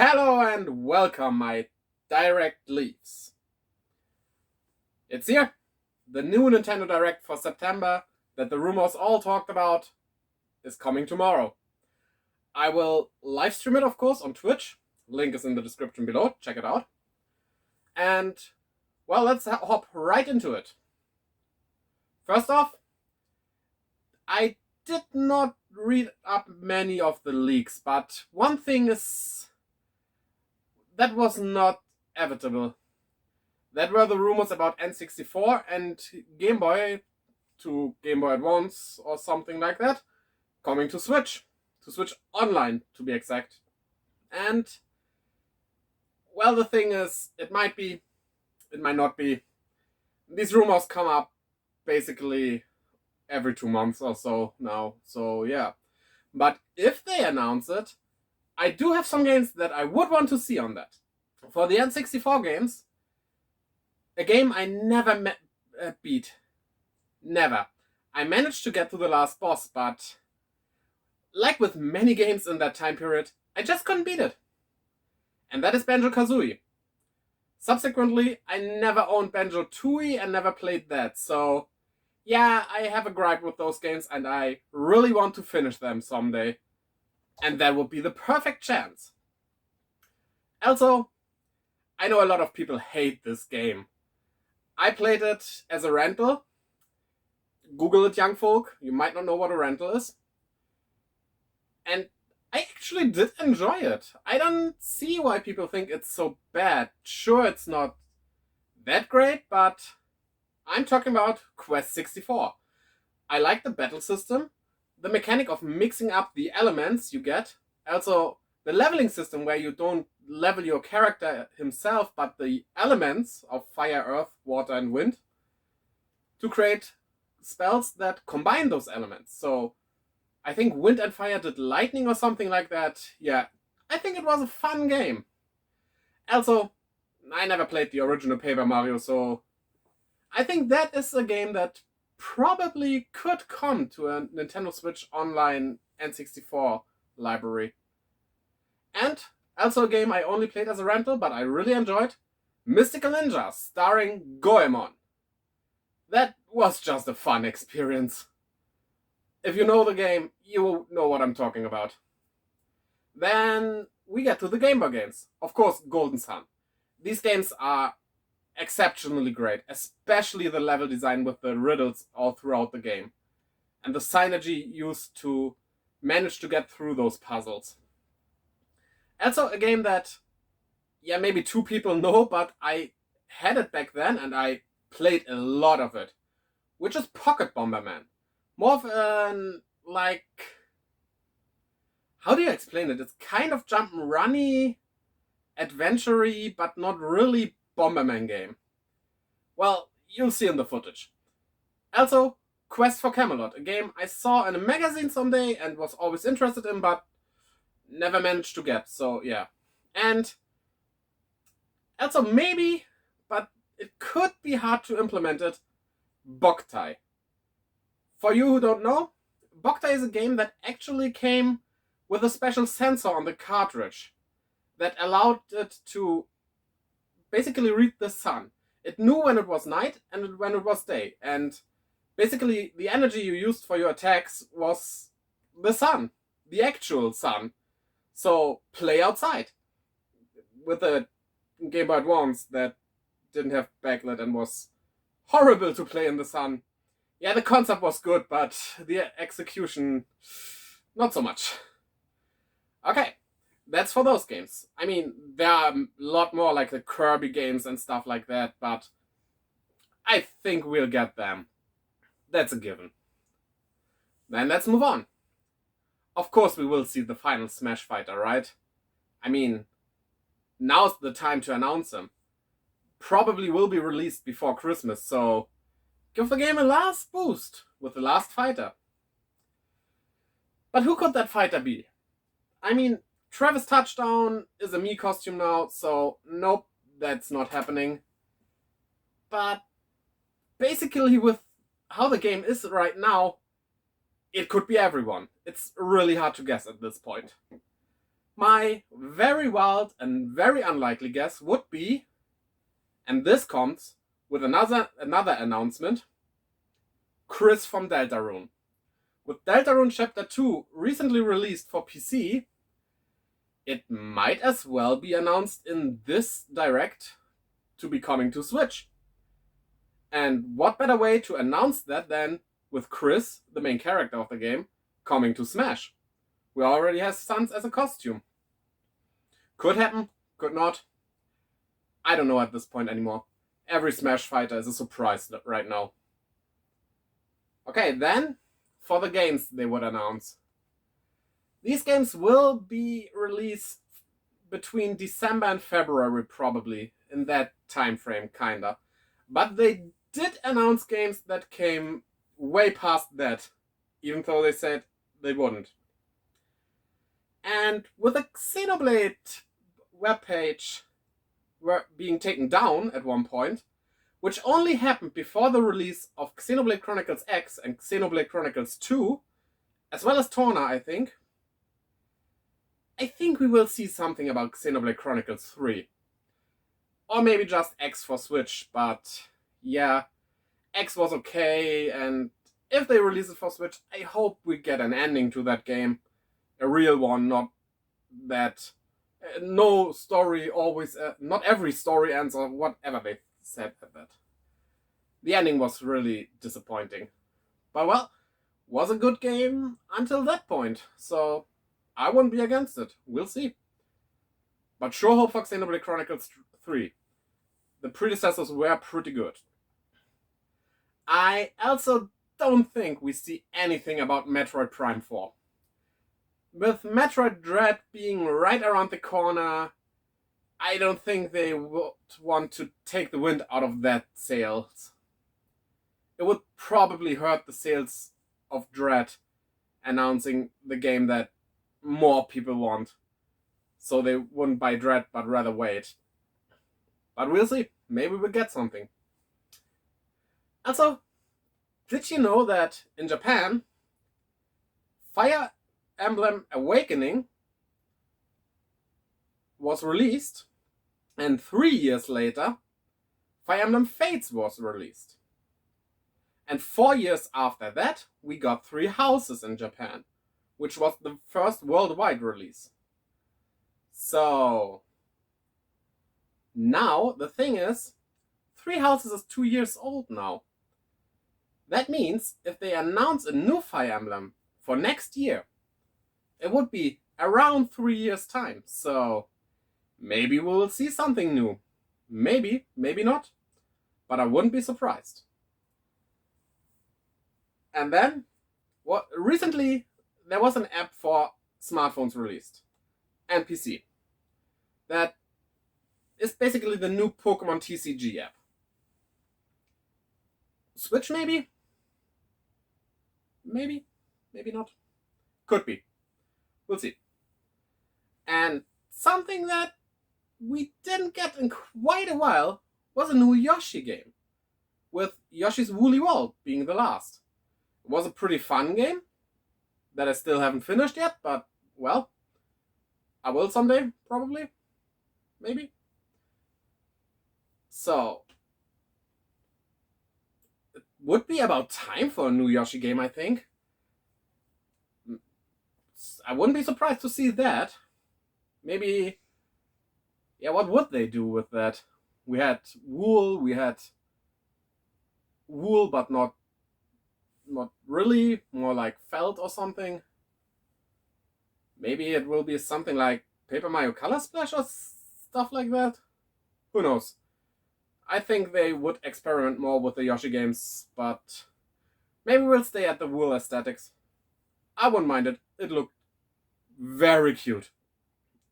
Hello and welcome, my direct leaves. It's here, the new Nintendo Direct for September that the rumors all talked about is coming tomorrow. I will live stream it, of course, on Twitch. Link is in the description below, check it out. And, well, let's hop right into it. First off, I did not read up many of the leaks, but one thing is that was not evitable. That were the rumors about N64 and Game Boy to Game Boy Advance or something like that, coming to Switch Online to be exact. And, well, the thing is, it might be, it might not be. These rumors come up basically every 2 months or so now, so yeah. But if they announce it, I do have some games that I would want to see on that. For the N64 games, a game I never beat. Never. I managed to get to the last boss, but like with many games in that time period, I just couldn't beat it. And that is Banjo-Kazooie. Subsequently, I never owned Banjo-Tooie and never played that, so yeah, I have a gripe with those games and I really want to finish them someday. And that would be the perfect chance. Also, I know a lot of people hate this game. I played it as a rental. Google it, young folk. You might not know what a rental is. And I actually did enjoy it. I don't see why people think it's so bad. Sure, it's not that great, but I'm talking about Quest 64. I like the battle system, the mechanic of mixing up the elements you get, also the leveling system where you don't level your character himself, but the elements of fire, earth, water, and wind to create spells that combine those elements. So I think wind and fire did lightning or something like that. Yeah, I think it was a fun game. Also, I never played the original Paper Mario, so I think that is a game that probably could come to a Nintendo Switch Online N64 library. And also a game I only played as a rental, but I really enjoyed, Mystical Ninja, starring Goemon. That was just a fun experience. If you know the game, you know what I'm talking about. Then we get to the Game Boy games. Of course, Golden Sun. These games are exceptionally great, especially the level design with the riddles all throughout the game. And the synergy used to manage to get through those puzzles. Also a game that, yeah, maybe 2 people know, but I had it back then and I played a lot of it, which is Pocket Bomberman. More of an, like, how do you explain it? It's kind of jump-and-runny, adventure-y, but not really Bomberman game. Well, you'll see in the footage. Also, Quest for Camelot, a game I saw in a magazine someday and was always interested in, but never managed to get, so yeah. And also maybe, but it could be hard to implement it, Boktai. For you who don't know, Boktai is a game that actually came with a special sensor on the cartridge that allowed it to basically read the sun. It knew when it was night and when it was day, and basically the energy you used for your attacks was the sun, the actual sun. So play outside. With a Game Boy Advance that didn't have backlit and was horrible to play in the sun. Yeah, the concept was good, but the execution, not so much. Okay, that's for those games. I mean, there are a lot more like the Kirby games and stuff like that, but I think we'll get them. That's a given. Then let's move on. Of course we will see the final Smash Fighter, right? I mean, now's the time to announce them. Probably will be released before Christmas, so give the game a last boost with the last fighter. But who could that fighter be? I mean, Travis Touchdown is a Mii costume now, so nope, that's not happening. But basically with how the game is right now, it could be everyone. It's really hard to guess at this point. My very wild and very unlikely guess would be, and this comes with another announcement, Chris from Deltarune. With Deltarune Chapter 2 recently released for PC, it might as well be announced in this Direct to be coming to Switch. And what better way to announce that than with Chris, the main character of the game, coming to Smash. We already have Sans as a costume. Could happen, could not. I don't know at this point anymore. Every Smash fighter is a surprise right now. Okay, then for the games they would announce. These games will be released between December and February, probably, in that time frame, kinda. But they did announce games that came way past that, even though they said they wouldn't. And with the Xenoblade webpage being taken down at one point, which only happened before the release of Xenoblade Chronicles X and Xenoblade Chronicles 2, as well as Torna, I think we will see something about Xenoblade Chronicles 3. Or maybe just X for Switch, but yeah, X was okay, and if they release it for Switch, I hope we get an ending to that game. A real one, not that no story always, not every story ends or whatever they said at that. The ending was really disappointing. But well, was a good game until that point, so I wouldn't be against it. We'll see. But sure hope for Xenoblade Chronicles 3. The predecessors were pretty good. I also don't think we see anything about Metroid Prime 4. With Metroid Dread being right around the corner, I don't think they would want to take the wind out of that sales. It would probably hurt the sales of Dread announcing the game that more people want. So they wouldn't buy Dread, but rather wait. But we'll see. Maybe we'll get something. Also, did you know that in Japan, Fire Emblem Awakening was released, and 3 years later, Fire Emblem Fates was released. And 4 years after that, we got Three Houses in Japan, which was the first worldwide release. So now the thing is, Three Houses is 2 years old now. That means if they announce a new Fire Emblem for next year, it would be around 3 years' time. So maybe we will see something new. Maybe, maybe not. But I wouldn't be surprised. And then, recently there was an app for smartphones released and PC that is basically the new Pokemon TCG app. Switch maybe? Maybe, maybe not. Could be. We'll see. And something that we didn't get in quite a while was a new Yoshi game, with Yoshi's Woolly World being the last. It was a pretty fun game that I still haven't finished yet, but well, I will someday, probably. Maybe. So, it would be about time for a new Yoshi game, I think. I wouldn't be surprised to see that. Maybe, yeah, what would they do with that? We had wool, but not really, more like felt or something. Maybe it will be something like Paper Mario Color Splash or stuff like that. Who knows? I think they would experiment more with the Yoshi games, but maybe we'll stay at the wool aesthetics. I wouldn't mind it. It looked very cute.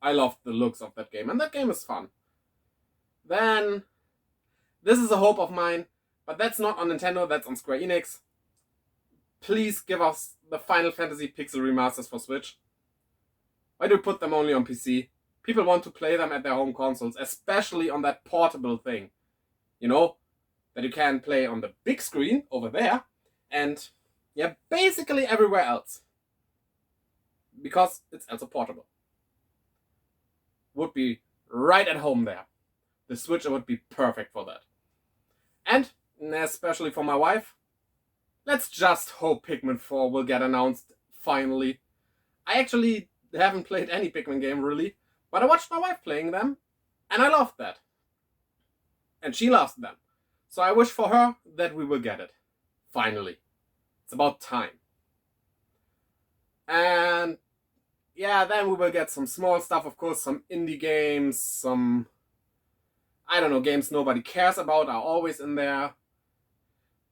I loved the looks of that game, and that game is fun. Then, this is a hope of mine, but that's not on Nintendo, that's on Square Enix. Please give us the Final Fantasy Pixel remasters for Switch. Why do you put them only on PC? People want to play them at their home consoles, especially on that portable thing. You know, that you can play on the big screen over there, and yeah, basically everywhere else. Because it's also portable. would be right at home there. The Switch would be perfect for that. And, especially for my wife, let's just hope Pikmin 4 will get announced finally. I actually haven't played any Pikmin game really, but I watched my wife playing them, and I loved that. And she loves them. So I wish for her that we will get it. Finally. It's about time. And yeah, then we will get some small stuff, of course, some indie games, some, I don't know, games nobody cares about are always in there.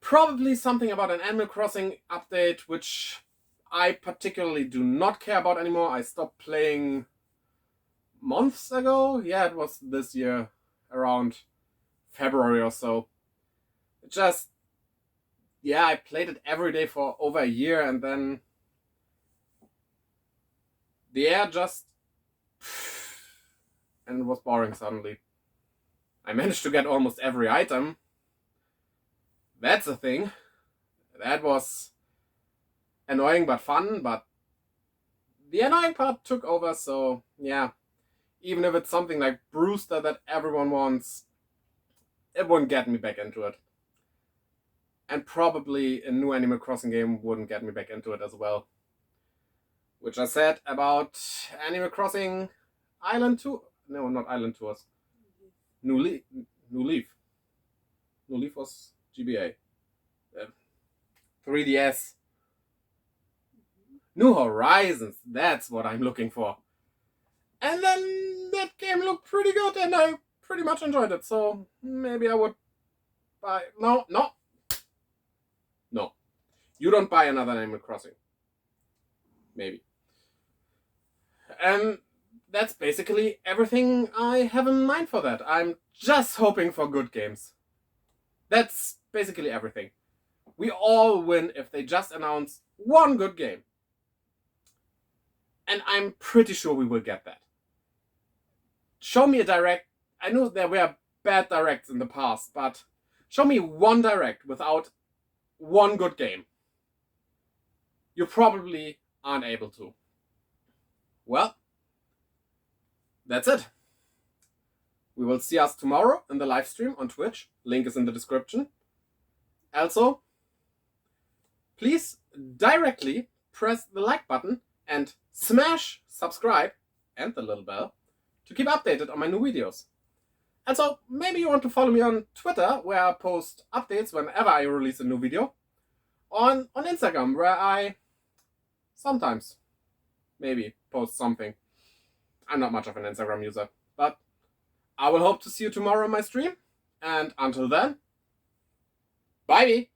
Probably something about an Animal Crossing update, which I particularly do not care about anymore. I stopped playing months ago. Yeah, it was this year, around February or so. Just, yeah, I played it every day for over a year, and then the air just, and it was boring suddenly. I managed to get almost every item. That's a thing. That was annoying but fun, but the annoying part took over, so yeah. Even if it's something like Brewster that everyone wants, it wouldn't get me back into it. And probably a new Animal Crossing game wouldn't get me back into it as well. Which I said about Animal Crossing Island Tour. No, not Island Tours. New Leaf. New Leaf was GBA. 3DS. New Horizons. That's what I'm looking for. And then that game looked pretty good, and I pretty much enjoyed it. So maybe I would buy. No. You don't buy another Animal Crossing. Maybe. And that's basically everything I have in mind for that. I'm just hoping for good games. That's basically everything. We all win if they just announce one good game. And I'm pretty sure we will get that. Show me a direct. I know there were bad directs in the past, but show me one direct without one good game. You probably aren't able to. Well, that's it. We will see us tomorrow in the live stream on Twitch. Link is in the description. Also, please directly press the like button and smash subscribe and the little bell to keep updated on my new videos. Also, maybe you want to follow me on Twitter, where I post updates whenever I release a new video. On Instagram, where I sometimes maybe post something. I'm not much of an Instagram user, but I will hope to see you tomorrow on my stream. And until then, bye!